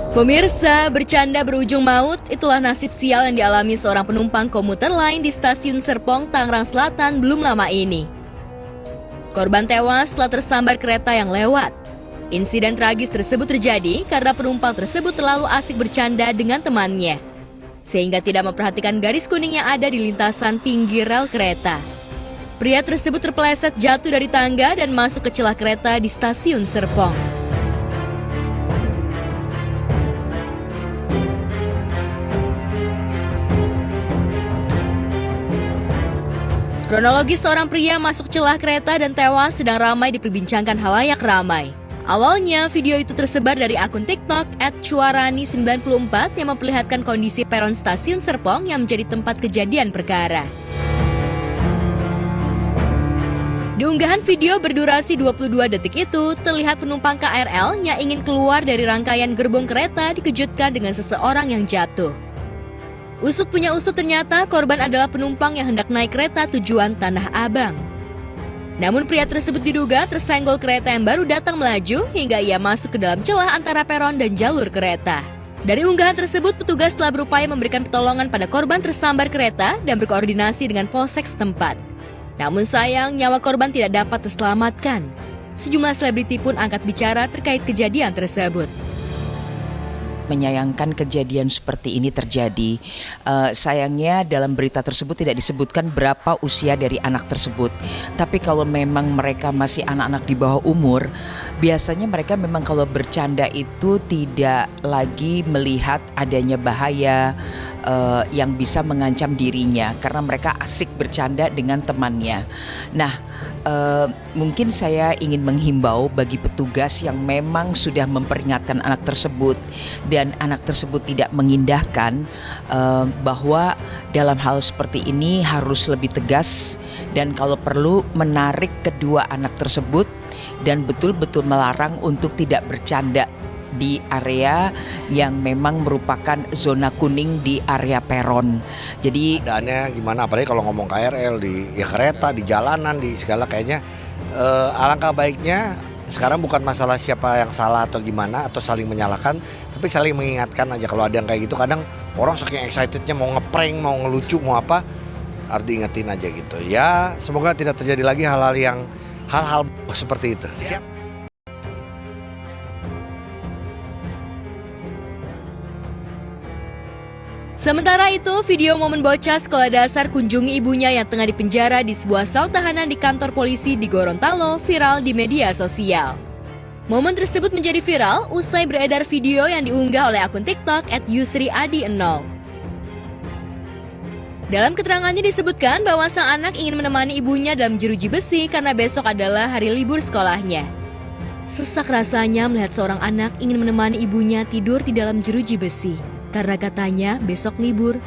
Pemirsa, bercanda berujung maut, itulah nasib sial yang dialami seorang penumpang komuter lain di stasiun Serpong, Tangerang Selatan belum lama ini. Korban tewas setelah tersambar kereta yang lewat. Insiden tragis tersebut terjadi karena penumpang tersebut terlalu asik bercanda dengan temannya, sehingga tidak memperhatikan garis kuning yang ada di lintasan pinggir rel kereta. Pria tersebut terpeleset jatuh dari tangga dan masuk ke celah kereta di stasiun Serpong. Kronologis seorang pria masuk celah kereta dan tewas sedang ramai diperbincangkan halayak ramai. Awalnya, video itu tersebar dari akun TikTok @cuarani94 yang memperlihatkan kondisi peron stasiun Serpong yang menjadi tempat kejadian perkara. Di unggahan video berdurasi 22 detik itu, terlihat penumpang KRL yang ingin keluar dari rangkaian gerbong kereta dikejutkan dengan seseorang yang jatuh. Usut punya usut, ternyata korban adalah penumpang yang hendak naik kereta tujuan Tanah Abang. Namun pria tersebut diduga tersenggol kereta yang baru datang melaju hingga ia masuk ke dalam celah antara peron dan jalur kereta. Dari unggahan tersebut, petugas telah berupaya memberikan pertolongan pada korban tersambar kereta dan berkoordinasi dengan polsek setempat. Namun sayang, nyawa korban tidak dapat terselamatkan. Sejumlah selebriti pun angkat bicara terkait kejadian tersebut. Menyayangkan kejadian seperti ini terjadi. Sayangnya dalam berita tersebut tidak disebutkan berapa usia dari anak tersebut. Tapi kalau memang mereka masih anak-anak di bawah umur, biasanya mereka memang kalau bercanda itu tidak lagi melihat adanya bahaya yang bisa mengancam dirinya karena mereka asik bercanda dengan temannya. Nah, mungkin saya ingin menghimbau bagi petugas yang memang sudah memperingatkan anak tersebut dan anak tersebut tidak mengindahkan, bahwa dalam hal seperti ini harus lebih tegas dan kalau perlu menarik kedua anak tersebut dan betul-betul melarang untuk tidak bercanda di area yang memang merupakan zona kuning di area peron. Jadi keadaannya gimana, apalagi kalau ngomong KRL di kereta, di jalanan, di segala kayaknya alangkah baiknya sekarang bukan masalah siapa yang salah atau gimana atau saling menyalahkan, tapi saling mengingatkan aja. Kalau ada yang kayak gitu kadang orang saking excitednya mau ngeprank, mau ngelucu, mau apa, harus diingetin aja gitu. Ya semoga tidak terjadi lagi hal-hal seperti itu. Siap. Sementara itu, video momen bocah sekolah dasar kunjungi ibunya yang tengah dipenjara di sebuah sel tahanan di kantor polisi di Gorontalo viral di media sosial. Momen tersebut menjadi viral usai beredar video yang diunggah oleh akun TikTok @yusriadi0. Dalam keterangannya disebutkan bahwa sang anak ingin menemani ibunya dalam jeruji besi karena besok adalah hari libur sekolahnya. Sesak rasanya melihat seorang anak ingin menemani ibunya tidur di dalam jeruji besi karena katanya besok libur.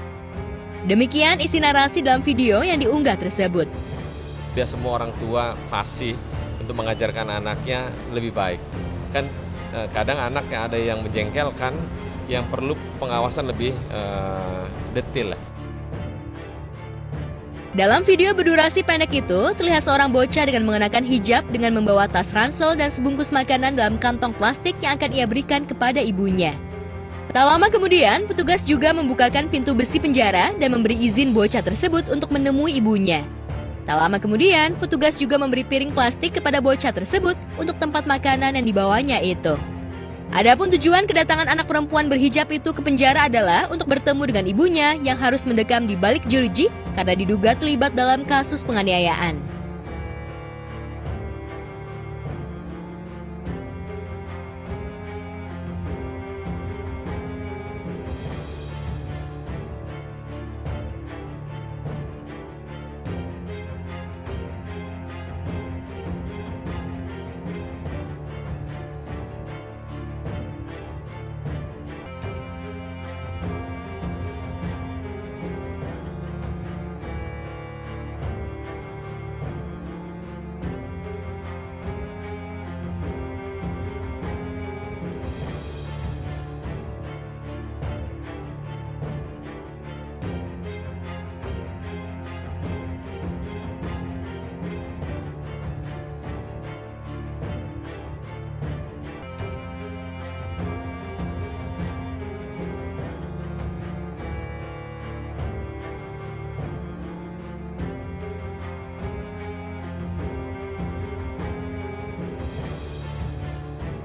Demikian isi narasi dalam video yang diunggah tersebut. Biar semua orang tua fasih untuk mengajarkan anaknya lebih baik. Kan kadang anak yang ada yang menjengkelkan, yang perlu pengawasan lebih detail. Dalam video berdurasi pendek itu, terlihat seorang bocah dengan mengenakan hijab dengan membawa tas ransel dan sebungkus makanan dalam kantong plastik yang akan ia berikan kepada ibunya. Tak lama kemudian, petugas juga membukakan pintu besi penjara dan memberi izin bocah tersebut untuk menemui ibunya. Tak lama kemudian, petugas juga memberi piring plastik kepada bocah tersebut untuk tempat makanan yang dibawanya itu. Adapun tujuan kedatangan anak perempuan berhijab itu ke penjara adalah untuk bertemu dengan ibunya yang harus mendekam di balik jeruji karena diduga terlibat dalam kasus penganiayaan.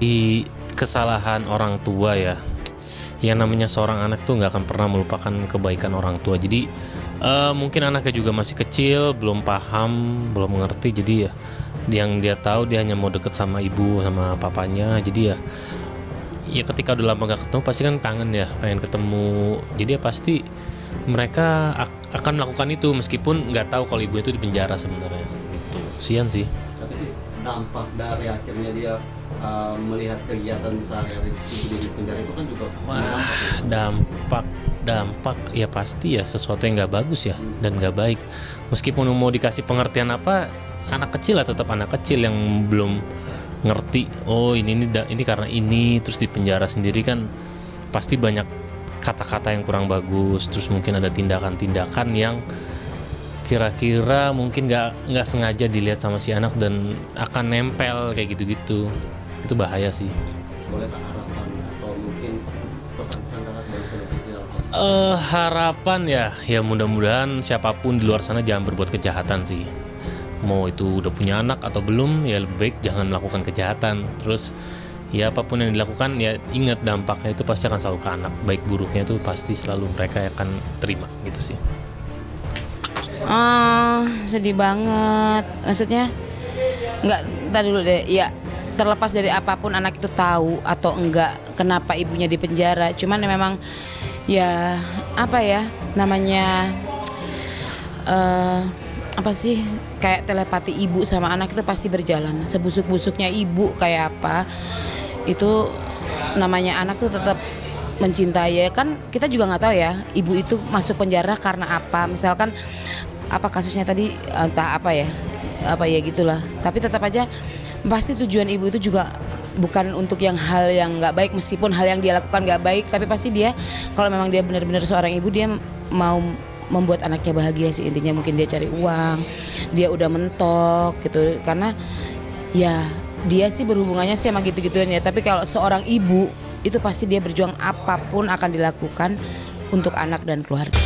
dari kesalahan orang tua ya, yang namanya seorang anak tuh nggak akan pernah melupakan kebaikan orang tua. Jadi mungkin anaknya juga masih kecil, belum paham, belum mengerti. Jadi ya yang dia tahu dia hanya mau deket sama ibu sama papanya. Jadi ya ketika udah lama gak ketemu pasti kan kangen ya, pengen ketemu. Jadi ya pasti mereka akan melakukan itu meskipun nggak tahu kalau ibu itu di penjara sebenarnya. Gitu. Kasian sih. Tapi sih dampak dari akhirnya dia melihat kegiatan sehari-hari ibu di penjara itu kan juga dampak ya pasti ya sesuatu yang nggak bagus ya dan nggak baik. Meskipun mau dikasih pengertian apa, anak kecil lah tetap anak kecil yang belum ngerti. Oh ini karena ini, terus di penjara sendiri kan pasti banyak kata-kata yang kurang bagus. Terus mungkin ada tindakan-tindakan yang kira-kira mungkin nggak sengaja dilihat sama si anak dan akan nempel kayak gitu-gitu. Itu bahaya sih. boleh tak harapan atau mungkin pesan-pesan kakak sebagai selebriti Harapan ya mudah-mudahan siapapun di luar sana jangan berbuat kejahatan sih. Mau itu udah punya anak atau belum, ya lebih baik jangan melakukan kejahatan. Terus ya apapun yang dilakukan ya ingat dampaknya itu pasti akan selalu ke anak. Baik buruknya itu pasti selalu mereka akan terima gitu sih. Sedih banget. Maksudnya nggak, entar dulu deh. Ya terlepas dari apapun anak itu tahu atau enggak kenapa ibunya di penjara. Cuman memang ya apa ya namanya apa sih, kayak telepati ibu sama anak itu pasti berjalan. Sebusuk-busuknya ibu kayak apa, itu namanya anak tuh tetap mencintai. Ya kan kita juga nggak tahu ya ibu itu masuk penjara karena apa. Misalkan apa kasusnya tadi, entah apa ya gitulah. Tapi tetap aja pasti tujuan ibu itu juga bukan untuk hal yang nggak baik. Meskipun hal yang dia lakukan nggak baik, tapi pasti dia kalau memang dia benar-benar seorang ibu, dia mau membuat anaknya bahagia sih intinya. Mungkin dia cari uang, dia udah mentok gitu, karena ya dia sih berhubungannya sih sama gitu-gituan ya. Tapi kalau seorang ibu itu pasti dia berjuang apapun akan dilakukan untuk anak dan keluarga.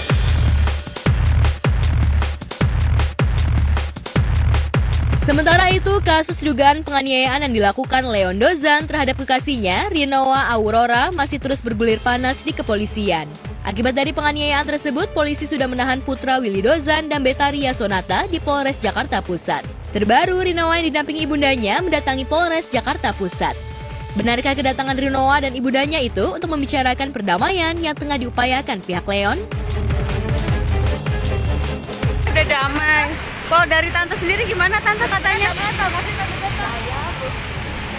Sementara itu, kasus dugaan penganiayaan yang dilakukan Leon Dozan terhadap kekasihnya, Rinoa Aurora, masih terus bergulir panas di kepolisian. Akibat dari penganiayaan tersebut, polisi sudah menahan putra Willy Dozan dan Betaria Sonata di Polres Jakarta Pusat. Terbaru, Rinoa yang didampingi ibundanya mendatangi Polres Jakarta Pusat. Benarkah kedatangan Rinoa dan ibundanya itu untuk membicarakan perdamaian yang tengah diupayakan pihak Leon? Udah damai. Kalau dari tante sendiri gimana tante katanya?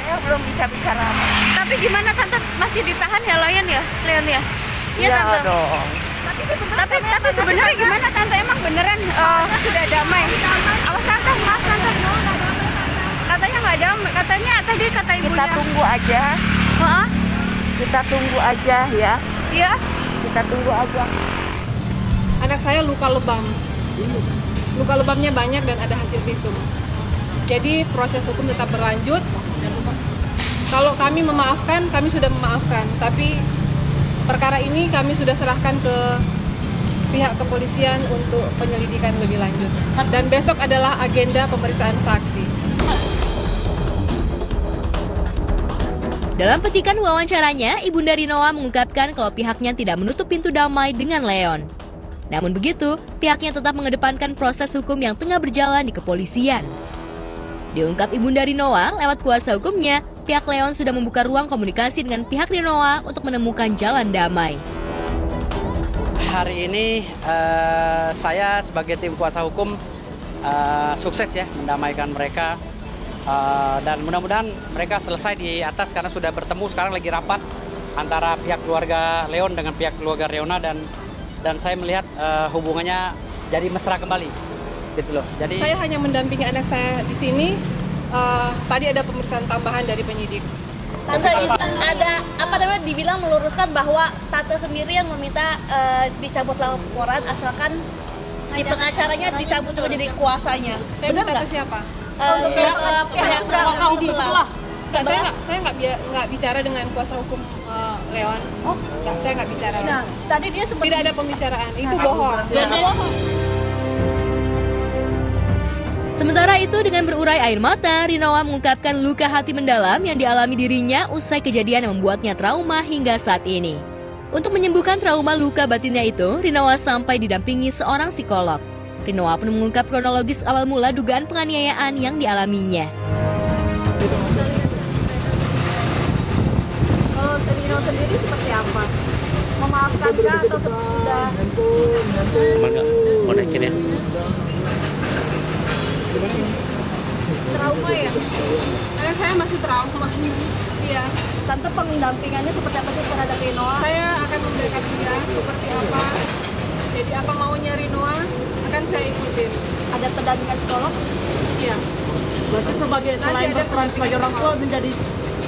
Saya belum bisa bicara. Tapi gimana tante, masih ditahan ya Leon ya? Iya Ya tante. dong. Tapi sebenarnya gimana tante, emang beneran sudah damai? Awas tante, maaf tante. Katanya nggak damai, katanya tadi kata ibunya. Kita tunggu aja. Kita tunggu aja ya. Iya. Kita tunggu aja. Anak saya luka lebam. Luka lebamnya banyak dan ada hasil visum. Jadi proses hukum tetap berlanjut. Kalau kami memaafkan, kami sudah memaafkan. Tapi perkara ini kami sudah serahkan ke pihak kepolisian untuk penyelidikan lebih lanjut. Dan besok adalah agenda pemeriksaan saksi. Dalam petikan wawancaranya, Ibunda Rinoa mengungkapkan kalau pihaknya tidak menutup pintu damai dengan Leon. Namun begitu, pihaknya tetap mengedepankan proses hukum yang tengah berjalan di kepolisian. Diungkap Ibunda Rinoa lewat kuasa hukumnya, pihak Leon sudah membuka ruang komunikasi dengan pihak Rinoa untuk menemukan jalan damai. Hari ini saya sebagai tim kuasa hukum sukses ya mendamaikan mereka, dan mudah-mudahan mereka selesai di atas karena sudah bertemu. Sekarang lagi rapat antara pihak keluarga Leon dengan pihak keluarga Reona, dan saya melihat hubungannya jadi mesra kembali, gitu loh. Jadi saya hanya mendampingi anak saya di sini. Tadi ada pemeriksaan tambahan dari penyidik. Tante, ada apa namanya dibilang meluruskan bahwa tante sendiri yang meminta dicabut laporan asalkan si pengacaranya dicabut juga jadi kuasanya. Saya minta ke siapa? Pihak kuasa hukum sebelah. Saya nggak bicara dengan kuasa hukum Leon. Saya nggak bicara. Nah, tadi dia sempat tidak ada pembicaraan. Itu bohong. Sementara itu dengan berurai air mata, Rinoa mengungkapkan luka hati mendalam yang dialami dirinya usai kejadian yang membuatnya trauma hingga saat ini. Untuk menyembuhkan trauma luka batinnya itu, Rinoa sampai didampingi seorang psikolog. Rinoa pun mengungkap kronologis awal mula dugaan penganiayaan yang dialaminya. Kalau Rino sendiri seperti apa? Memaafkankah atau sudah? Mau naikin ya? Trauma ya? Anak saya masih trauma. Iya. Tante pendampingannya seperti apa sih terhadap Rinoa? Saya akan memberikan dia seperti apa. Jadi apa maunya Rinoa akan saya ikutin. Ada pendampingan psikolog? Iya. Berarti selain berperan sebagai orang tua menjadi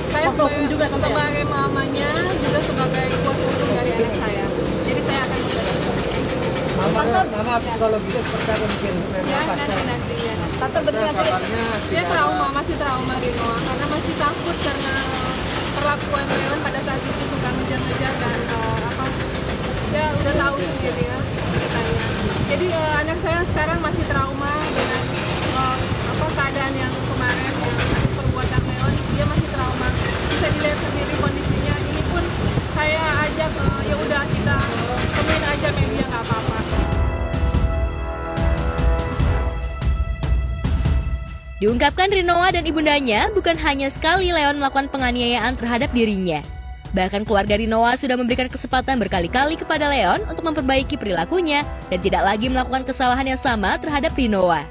Saya kuasa hukum juga kan ya? sebagai mamanya juga sebagai kuasa hukum dari anak saya. Jadi saya akan memberikan. Mama psikolog juga seperti apa mungkin? Ya, nanti ya. Tante benar sih? Dia trauma, masih trauma Rinoa karena masih takut karena perlakuan Leon pada saat itu suka ngejar-ngejar dan dia udah tahu sendiri ya ceritanya. Jadi anak saya sekarang masih trauma dengan keadaan yang kemarin yang atas perbuatan Leon, dia masih trauma. Bisa dilihat sendiri kondisinya. Ini pun saya ajak ya udah kita temuin aja media nggak apa-apa. Diungkapkan Rinoa dan ibundanya, bukan hanya sekali Leon melakukan penganiayaan terhadap dirinya. Bahkan keluarga Rinoa sudah memberikan kesempatan berkali-kali kepada Leon untuk memperbaiki perilakunya dan tidak lagi melakukan kesalahan yang sama terhadap Rinoa.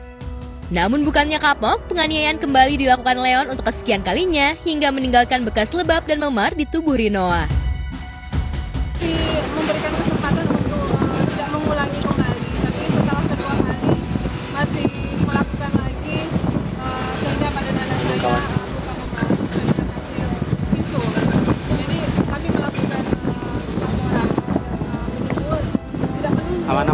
Namun bukannya kapok, penganiayaan kembali dilakukan Leon untuk kesekian kalinya hingga meninggalkan bekas lebab dan memar di tubuh Rinoa. Memberikan kesempatan untuk tidak mengulangi kembali, tapi setelah kedua kali masih melakukan lagi sehingga badan anak saya luka memar dengan hasil visum. Jadi kami melakukan laporan menunggu tidak menunggu. Aman.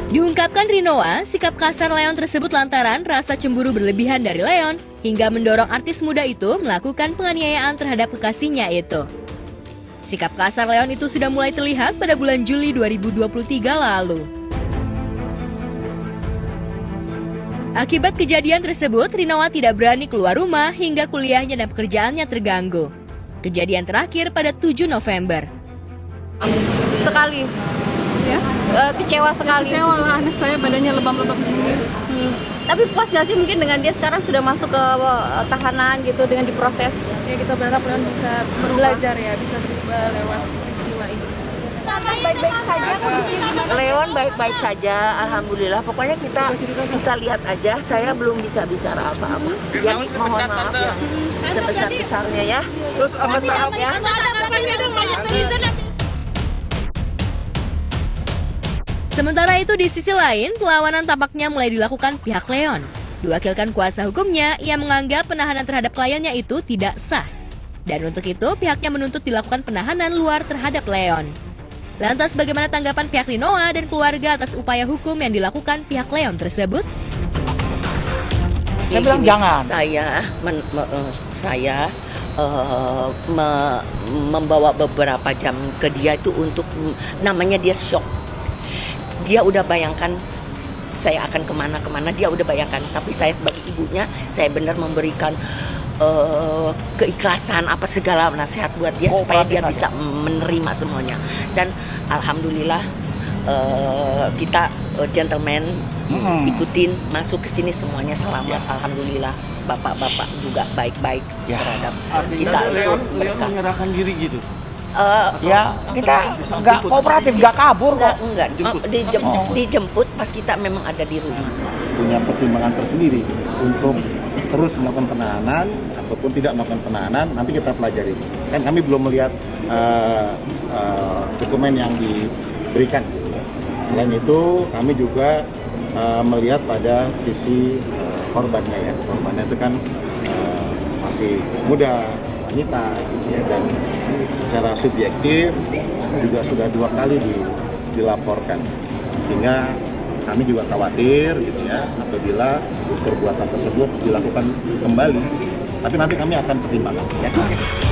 Diungkapkan Rinoa, sikap kasar Leon tersebut lantaran rasa cemburu berlebihan dari Leon hingga mendorong artis muda itu melakukan penganiayaan terhadap kekasihnya itu. Sikap kasar Leon itu sudah mulai terlihat pada bulan Juli 2023 lalu. Akibat kejadian tersebut, Rinoa tidak berani keluar rumah hingga kuliahnya dan pekerjaannya terganggu. Kejadian terakhir pada 7 November. Sekali. Ya? Kecewa sekali. Kecewa lah, anak saya badannya lebam-lebam gini. Tapi puas gak sih mungkin dengan dia sekarang sudah masuk ke tahanan gitu dengan diproses? Ya kita berharap Leon bisa belajar ya, bisa berubah lewat peristiwa ini. Baik-baik saja kondisinya. Leon baik-baik saja, alhamdulillah. Pokoknya kita lihat aja. Saya belum bisa bicara apa-apa. Jadi mohon maaf ya, sebesar-besarnya ya. Terus maaf ya. Sementara itu di sisi lain, perlawanan tampaknya mulai dilakukan pihak Leon. Diwakilkan kuasa hukumnya, ia menganggap penahanan terhadap kliennya itu tidak sah. Dan untuk itu, pihaknya menuntut dilakukan penahanan luar terhadap Leon. Lantas bagaimana tanggapan pihak Rinoa dan keluarga atas upaya hukum yang dilakukan pihak Leon tersebut? Saya bilang jangan. Saya membawa beberapa jam ke dia itu untuk namanya dia shock. Dia udah bayangkan saya akan kemana-kemana, dia udah bayangkan. Tapi saya sebagai ibunya, saya benar memberikan keikhlasan apa segala nasihat buat dia supaya dia bisa menerima semuanya. Dan alhamdulillah kita gentleman ikutin masuk ke sini semuanya selamat. Alhamdulillah bapak-bapak juga baik-baik terhadap kita itu mereka menyerahkan diri gitu. Kita nggak kooperatif, nggak kabur kok. Enggak, dijemput pas kita memang ada di rumah. Punya pertimbangan tersendiri untuk terus melakukan penahanan ataupun tidak melakukan penahanan, nanti kita pelajari. Kan kami belum melihat dokumen yang diberikan. Selain itu, kami juga melihat pada sisi korbannya ya. Korbannya itu kan masih muda, wanita, ya, dan secara subjektif juga sudah 2 kali dilaporkan, sehingga kami juga khawatir gitu ya apabila perbuatan tersebut dilakukan kembali. Tapi nanti kami akan pertimbangkan. Ya.